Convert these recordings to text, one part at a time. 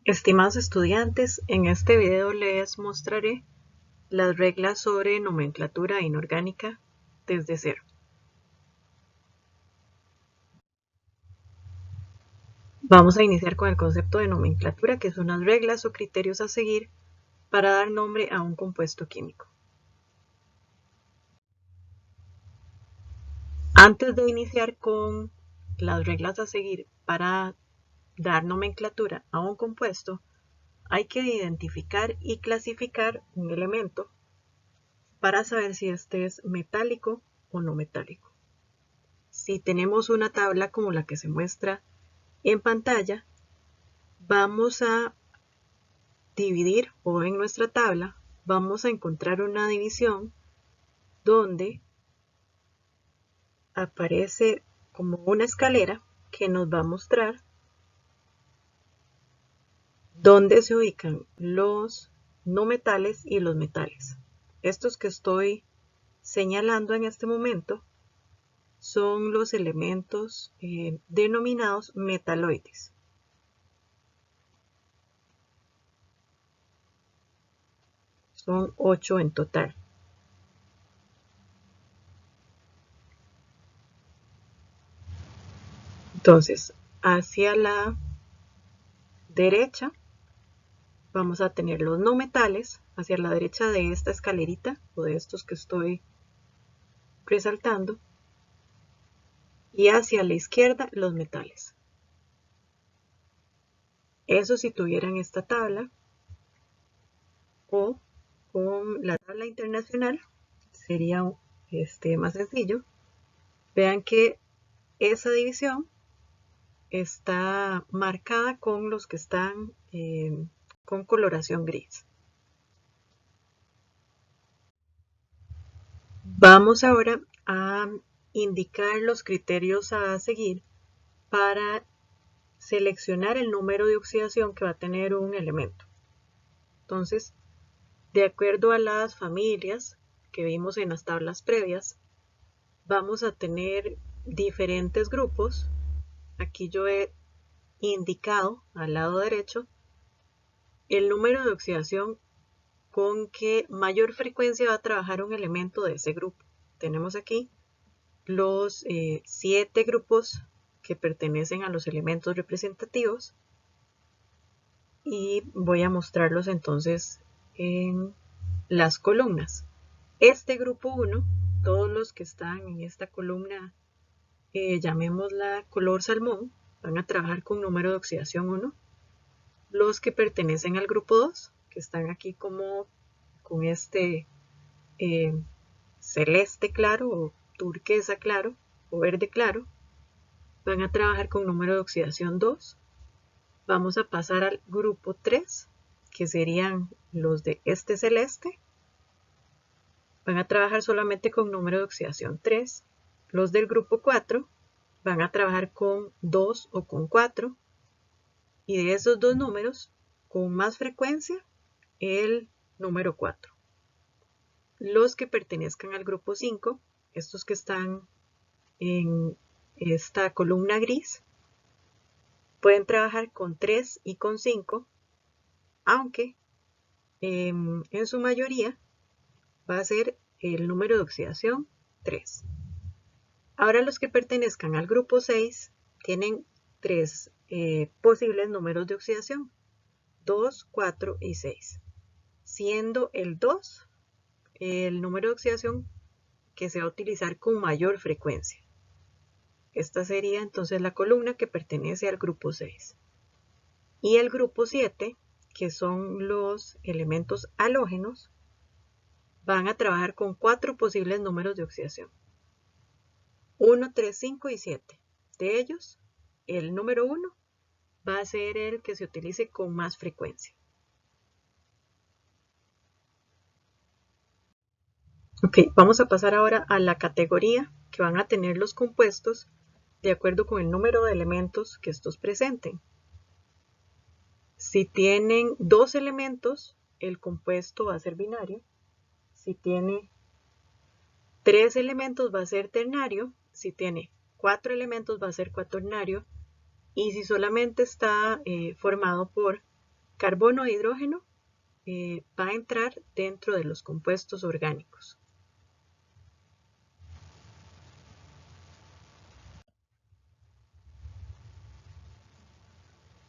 Estimados estudiantes, en este video les mostraré las reglas sobre nomenclatura inorgánica desde cero. Vamos a iniciar con el concepto de nomenclatura, que son las reglas o criterios a seguir para dar nombre a un compuesto químico. Antes de iniciar con las reglas a seguir para dar nomenclatura a un compuesto, hay que identificar y clasificar un elemento para saber si este es metálico o no metálico. Si tenemos una tabla como la que se muestra en pantalla, vamos a dividir, o en nuestra tabla vamos a encontrar una división donde aparece como una escalera que nos va a mostrar dónde se ubican los no metales y los metales. Estos que estoy señalando en este momento son los elementos denominados metaloides. Son 8 en total. Entonces, hacia la derecha vamos a tener los no metales, hacia la derecha de esta escalerita o de estos que estoy resaltando, y hacia la izquierda los metales. Eso si tuvieran esta tabla, o con la tabla internacional sería más sencillo. Vean que esa división está marcada con los que están con coloración gris. Vamos ahora a indicar los criterios a seguir para seleccionar el número de oxidación que va a tener un elemento. Entonces, de acuerdo a las familias que vimos en las tablas previas, vamos a tener diferentes grupos. Aquí yo he indicado al lado derecho el número de oxidación con que mayor frecuencia va a trabajar un elemento de ese grupo. Tenemos aquí los 7 grupos que pertenecen a los elementos representativos y voy a mostrarlos entonces en las columnas. Este grupo 1, todos los que están en esta columna, llamémosla color salmón, van a trabajar con número de oxidación 1. Los que pertenecen al grupo 2, que están aquí como con este celeste claro o turquesa claro o verde claro, van a trabajar con número de oxidación 2. Vamos a pasar al grupo 3, que serían los de este celeste. Van a trabajar solamente con número de oxidación 3. Los del grupo 4 van a trabajar con 2 o con 4. Y de esos dos números, con más frecuencia, el número 4. Los que pertenezcan al grupo 5, estos que están en esta columna gris, pueden trabajar con 3 y con 5, aunque en su mayoría va a ser el número de oxidación 3. Ahora los que pertenezcan al grupo 6 tienen 3 posibles números de oxidación, 2, 4 y 6, siendo el 2 el número de oxidación que se va a utilizar con mayor frecuencia. Esta sería entonces la columna que pertenece al grupo 6. Y el grupo 7, que son los elementos halógenos, van a trabajar con 4 posibles números de oxidación. 1, 3, 5 y 7. De ellos, el número 1 va a ser el que se utilice con más frecuencia. Ok, vamos a pasar ahora a la categoría que van a tener los compuestos de acuerdo con el número de elementos que estos presenten. Si tienen 2 elementos, el compuesto va a ser binario. Si tiene 3 elementos, va a ser ternario. Si tiene 4 elementos, va a ser cuaternario. Y si solamente está formado por carbono e hidrógeno va a entrar dentro de los compuestos orgánicos.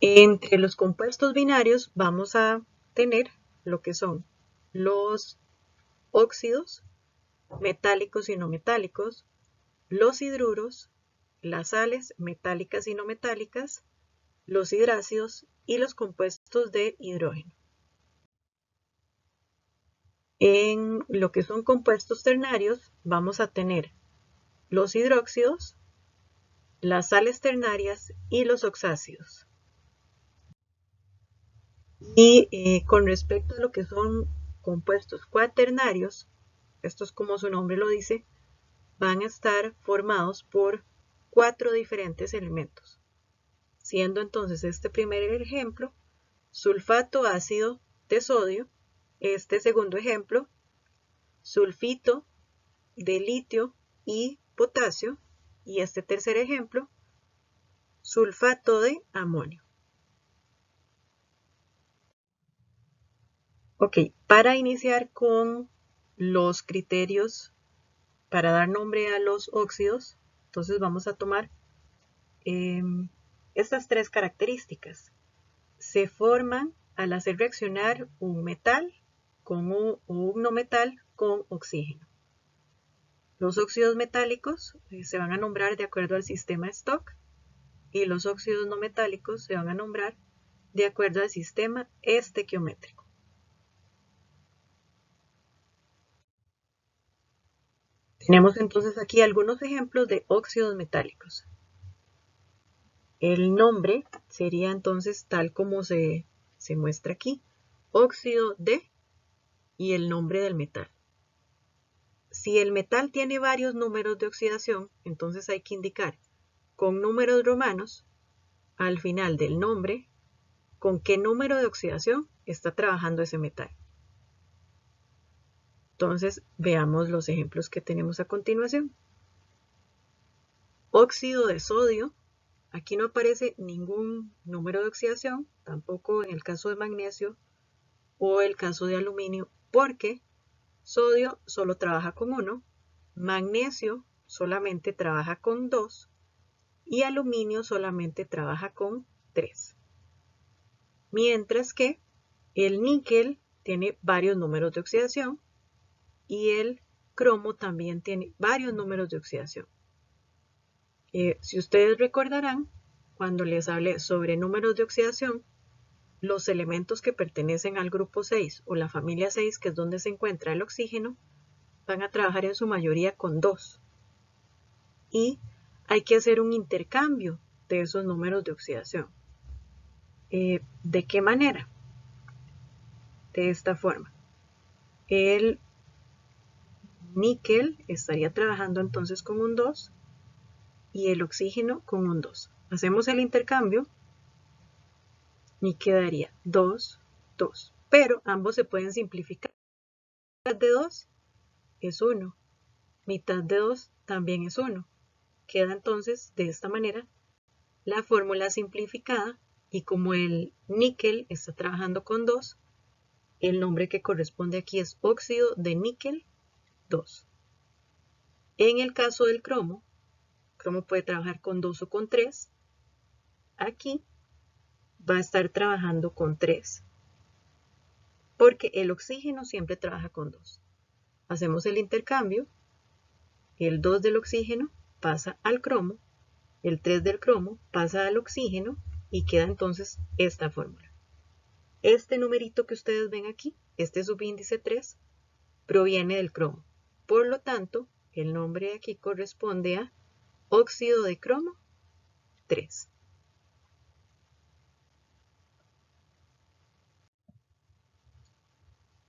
Entre los compuestos binarios vamos a tener lo que son los óxidos, metálicos y no metálicos, los hidruros, las sales metálicas y no metálicas, los hidrácidos y los compuestos de hidrógeno. En lo que son compuestos ternarios vamos a tener los hidróxidos, las sales ternarias y los oxácidos. Y con respecto a lo que son compuestos cuaternarios, estos como su nombre lo dice, van a estar formados por 4 diferentes elementos, siendo entonces este primer ejemplo sulfato ácido de sodio, este segundo ejemplo sulfito de litio y potasio, y este tercer ejemplo sulfato de amonio. Ok, para iniciar con los criterios para dar nombre a los óxidos, entonces vamos a tomar estas 3 características. Se forman al hacer reaccionar un metal o un no metal con oxígeno. Los óxidos metálicos se van a nombrar de acuerdo al sistema Stock y los óxidos no metálicos se van a nombrar de acuerdo al sistema estequiométrico. Tenemos entonces aquí algunos ejemplos de óxidos metálicos. El nombre sería entonces tal como se muestra aquí, óxido de y el nombre del metal. Si el metal tiene varios números de oxidación, entonces hay que indicar con números romanos al final del nombre con qué número de oxidación está trabajando ese metal. Entonces veamos los ejemplos que tenemos a continuación. Óxido de sodio. Aquí no aparece ningún número de oxidación, tampoco en el caso de magnesio o el caso de aluminio, porque sodio solo trabaja con 1, magnesio solamente trabaja con 2 y aluminio solamente trabaja con 3. Mientras que el níquel tiene varios números de oxidación y el cromo también tiene varios números de oxidación. Si ustedes recordarán, cuando les hablé sobre números de oxidación, los elementos que pertenecen al grupo 6 o la familia 6, que es donde se encuentra el oxígeno, van a trabajar en su mayoría con 2. Y hay que hacer un intercambio de esos números de oxidación. ¿De qué manera? De esta forma. El níquel estaría trabajando entonces con un 2 y el oxígeno con un 2. Hacemos el intercambio y quedaría 2, 2. Pero ambos se pueden simplificar. Mitad de 2 es 1. Mitad de 2 también es 1. Queda entonces de esta manera la fórmula simplificada y como el níquel está trabajando con 2, el nombre que corresponde aquí es óxido de níquel 2. En el caso del cromo puede trabajar con 2 o con 3. Aquí va a estar trabajando con 3, porque el oxígeno siempre trabaja con 2. Hacemos el intercambio, el 2 del oxígeno pasa al cromo, el 3 del cromo pasa al oxígeno y queda entonces esta fórmula. Este numerito que ustedes ven aquí, este subíndice 3, proviene del cromo. Por lo tanto, el nombre de aquí corresponde a óxido de cromo 3.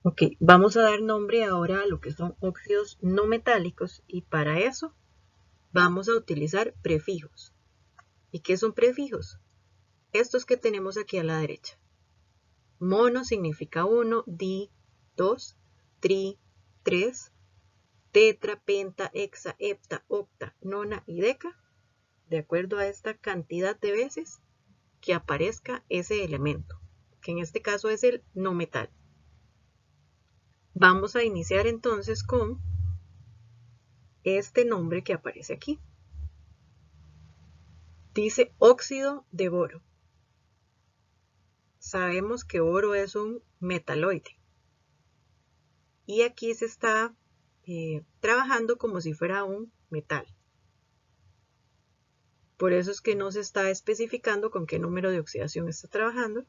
Ok, vamos a dar nombre ahora a lo que son óxidos no metálicos y para eso vamos a utilizar prefijos. ¿Y qué son prefijos? Estos que tenemos aquí a la derecha. Mono significa 1, di 2, tri 3, tetra, penta, hexa, hepta, octa, nona y deca, de acuerdo a esta cantidad de veces que aparezca ese elemento. que en este caso es el no metal. Vamos a iniciar entonces con este nombre que aparece aquí. Dice óxido de boro. Sabemos que boro es un metaloide. Y aquí se está trabajando como si fuera un metal. Por eso es que no se está especificando con qué número de oxidación está trabajando.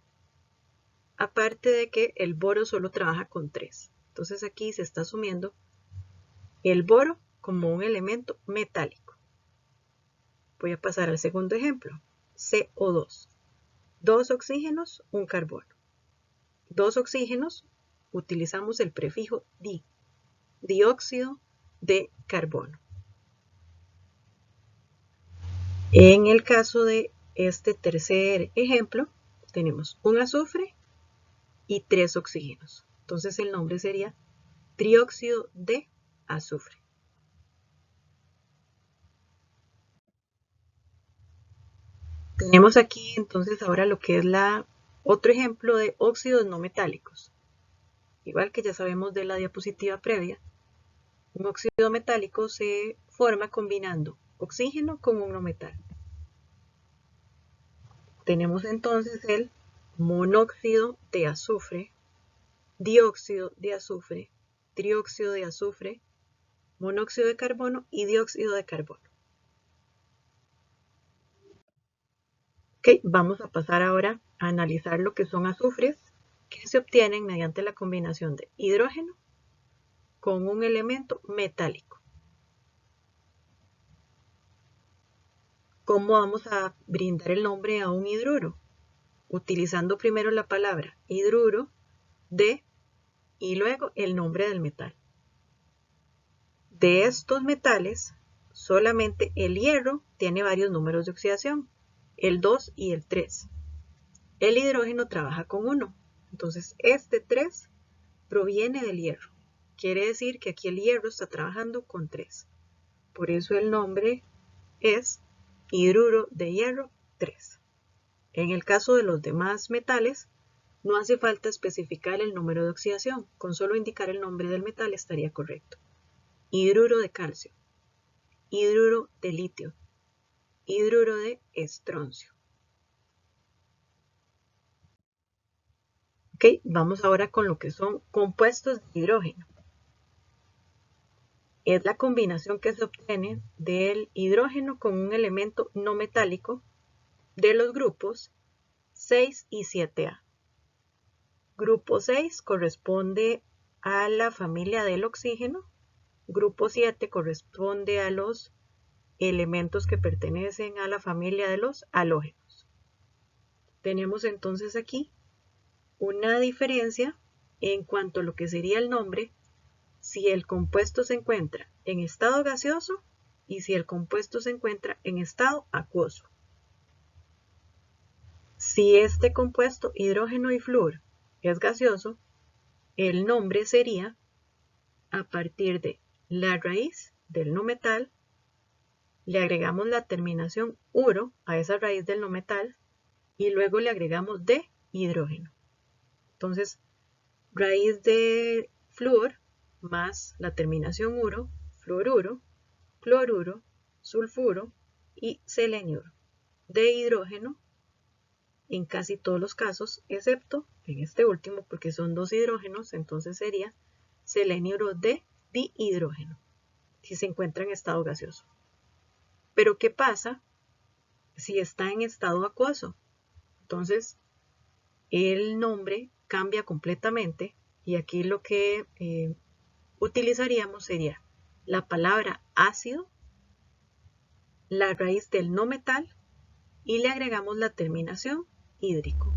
Aparte de que el boro solo trabaja con 3. Entonces aquí se está asumiendo el boro como un elemento metálico. Voy a pasar al segundo ejemplo. CO2. 2 oxígenos, un carbono. 2 oxígenos, utilizamos el prefijo di. Dióxido de carbono. En el caso de este tercer ejemplo, tenemos un azufre y 3 oxígenos. Entonces el nombre sería trióxido de azufre. Tenemos aquí entonces ahora lo que es otro ejemplo de óxidos no metálicos. Igual que ya sabemos de la diapositiva previa, un óxido metálico se forma combinando oxígeno con un no metal. Tenemos entonces el monóxido de azufre, dióxido de azufre, trióxido de azufre, monóxido de carbono y dióxido de carbono. Ok, vamos a pasar ahora a analizar lo que son azufres que se obtienen mediante la combinación de hidrógeno con un elemento metálico. ¿Cómo vamos a brindar el nombre a un hidruro? Utilizando primero la palabra hidruro de y luego el nombre del metal. De estos metales, solamente el hierro tiene varios números de oxidación, el 2 y el 3. El hidrógeno trabaja con 1, entonces este 3 proviene del hierro. Quiere decir que aquí el hierro está trabajando con 3. Por eso el nombre es hidruro de hierro 3. En el caso de los demás metales, no hace falta especificar el número de oxidación, con solo indicar el nombre del metal estaría correcto. Hidruro de calcio, hidruro de litio, hidruro de estroncio. Ok, vamos ahora con lo que son compuestos de hidrógeno. Es la combinación que se obtiene del hidrógeno con un elemento no metálico de los grupos 6 y 7A. Grupo 6 corresponde a la familia del oxígeno, grupo 7 corresponde a los elementos que pertenecen a la familia de los halógenos. Tenemos entonces aquí una diferencia en cuanto a lo que sería el nombre si el compuesto se encuentra en estado gaseoso y si el compuesto se encuentra en estado acuoso. Si este compuesto hidrógeno y flúor es gaseoso, el nombre sería a partir de la raíz del no metal, le agregamos la terminación uro a esa raíz del no metal y luego le agregamos de hidrógeno. Entonces, raíz de flúor más la terminación uro, fluoruro, cloruro, sulfuro y seleniuro. De hidrógeno en casi todos los casos, excepto en este último porque son 2 hidrógenos, entonces sería seleniuro de dihidrógeno, si se encuentra en estado gaseoso. Pero ¿qué pasa si está en estado acuoso? Entonces, el nombre cambia completamente y aquí lo que utilizaríamos sería la palabra ácido, la raíz del no metal y le agregamos la terminación hídrico,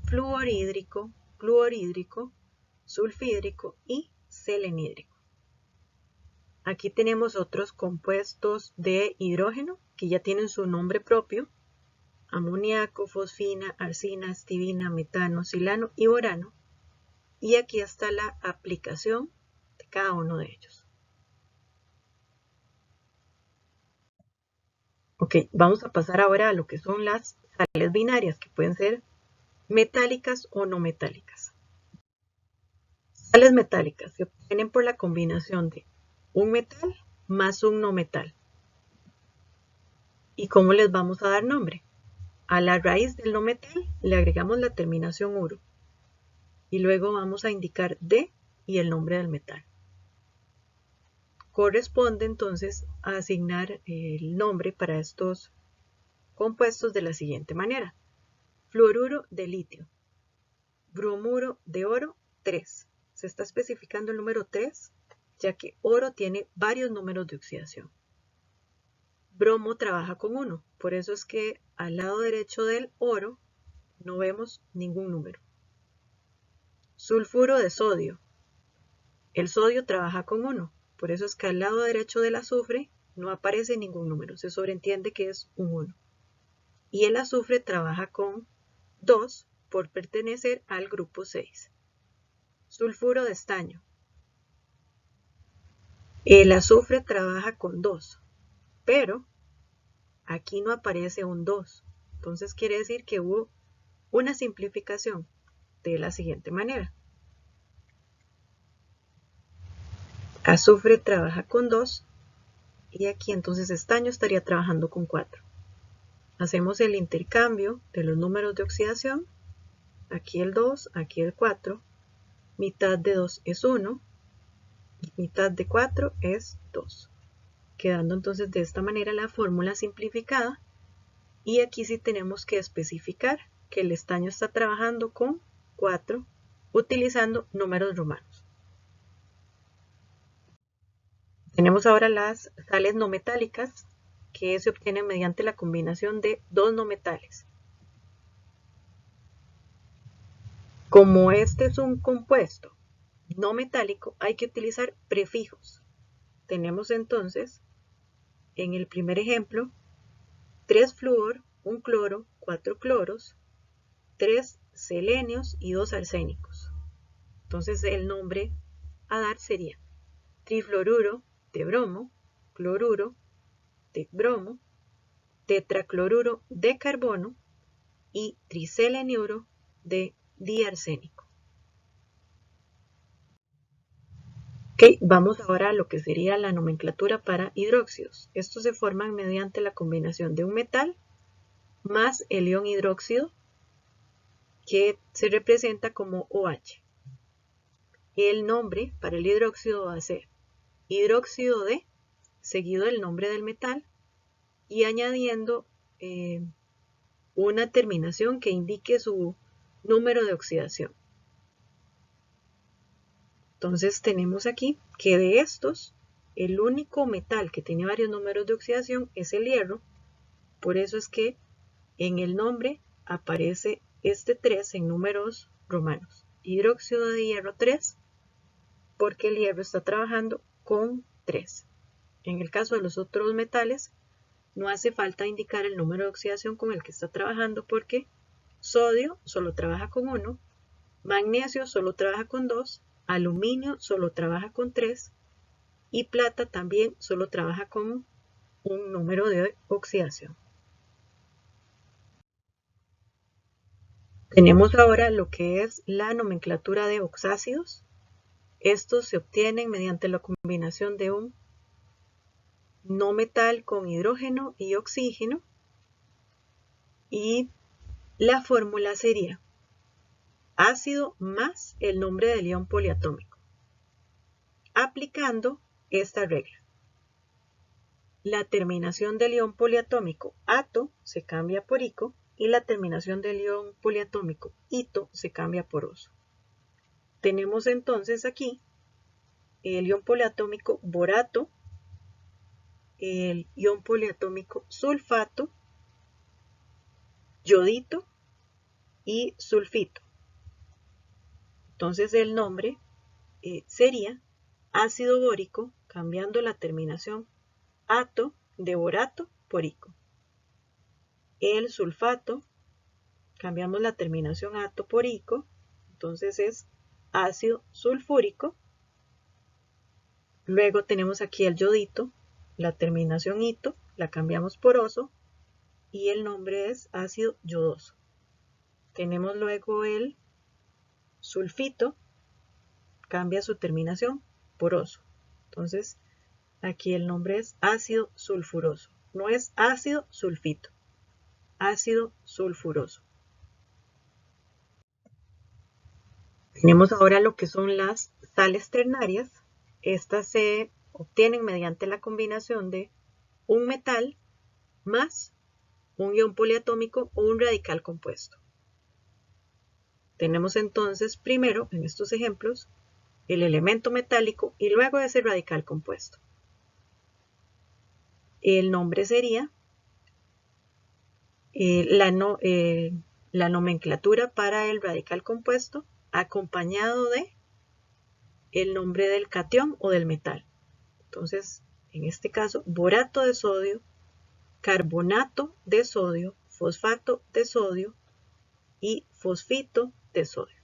fluorhídrico, clorhídrico, sulfhídrico y selenhídrico. Aquí tenemos otros compuestos de hidrógeno que ya tienen su nombre propio: amoníaco, fosfina, arsina, estibina, metano, silano y borano. Y aquí está la aplicación de cada uno de ellos. Ok, vamos a pasar ahora a lo que son las sales binarias, que pueden ser metálicas o no metálicas. Sales metálicas se obtienen por la combinación de un metal más un no metal. ¿Y cómo les vamos a dar nombre? A la raíz del no metal le agregamos la terminación uro y luego vamos a indicar D y el nombre del metal. Corresponde entonces a asignar el nombre para estos compuestos de la siguiente manera. Fluoruro de litio, bromuro de oro 3. Se está especificando el número 3 ya que oro tiene varios números de oxidación. Bromo trabaja con 1, por eso es que al lado derecho del oro no vemos ningún número. Sulfuro de sodio. El sodio trabaja con 1, por eso es que al lado derecho del azufre no aparece ningún número, se sobreentiende que es un 1. Y el azufre trabaja con 2 por pertenecer al grupo 6. Sulfuro de estaño. El azufre trabaja con 2, pero aquí no aparece un 2. Entonces quiere decir que hubo una simplificación de la siguiente manera. Azufre trabaja con 2 y aquí entonces estaño estaría trabajando con 4. Hacemos el intercambio de los números de oxidación. Aquí el 2, aquí el 4. Mitad de 2 es 1. Y mitad de 4 es 2. Quedando entonces de esta manera la fórmula simplificada. Y aquí sí tenemos que especificar que el estaño está trabajando con 4 utilizando números romanos. Tenemos ahora las sales no metálicas que se obtienen mediante la combinación de dos no metales. Como este es un compuesto no metálico, hay que utilizar prefijos. Tenemos entonces, en el primer ejemplo, 3 flúor, 1 cloro, 4 cloros, 3 selenios y 2 arsénicos. Entonces el nombre a dar sería trifluoruro de bromo, cloruro de bromo, tetracloruro de carbono y triseleniuro de diarsénico. Ok, vamos ahora a lo que sería la nomenclatura para hidróxidos. Estos se forman mediante la combinación de un metal más el ion hidróxido, que se representa como OH. El nombre para el hidróxido va a ser hidróxido de, seguido del nombre del metal, y añadiendo una terminación que indique su número de oxidación. Entonces tenemos aquí que de estos, el único metal que tiene varios números de oxidación es el hierro. Por eso es que en el nombre aparece este 3 en números romanos. Hidróxido de hierro 3, porque el hierro está trabajando con 3. En el caso de los otros metales, no hace falta indicar el número de oxidación con el que está trabajando porque sodio solo trabaja con 1, magnesio solo trabaja con 2, aluminio solo trabaja con 3 y plata también solo trabaja con un número de oxidación. Tenemos ahora lo que es la nomenclatura de oxácidos. Estos se obtienen mediante la combinación de un no metal con hidrógeno y oxígeno y la fórmula sería ácido más el nombre del ion poliatómico, aplicando esta regla. La terminación del ion poliatómico ato se cambia por ico y la terminación del ion poliatómico ito se cambia por oso. Tenemos entonces aquí el ion poliatómico borato, el ion poliatómico sulfato, yodito y sulfito. Entonces el nombre sería ácido bórico, cambiando la terminación ato de borato por ico. El sulfato, cambiamos la terminación ato por ico, entonces es ácido sulfúrico. Luego tenemos aquí el yodito, la terminación ito, la cambiamos por oso y el nombre es ácido yodoso. Tenemos luego el sulfito, cambia su terminación por oso. Entonces, aquí el nombre es ácido sulfuroso. No es ácido sulfito, ácido sulfuroso. Tenemos ahora lo que son las sales ternarias. Estas se obtienen mediante la combinación de un metal más un ion poliatómico o un radical compuesto. Tenemos entonces primero, en estos ejemplos, el elemento metálico y luego ese radical compuesto. El nombre sería la nomenclatura para el radical compuesto acompañado de el nombre del catión o del metal. Entonces, en este caso, borato de sodio, carbonato de sodio, fosfato de sodio y fosfito de sodio.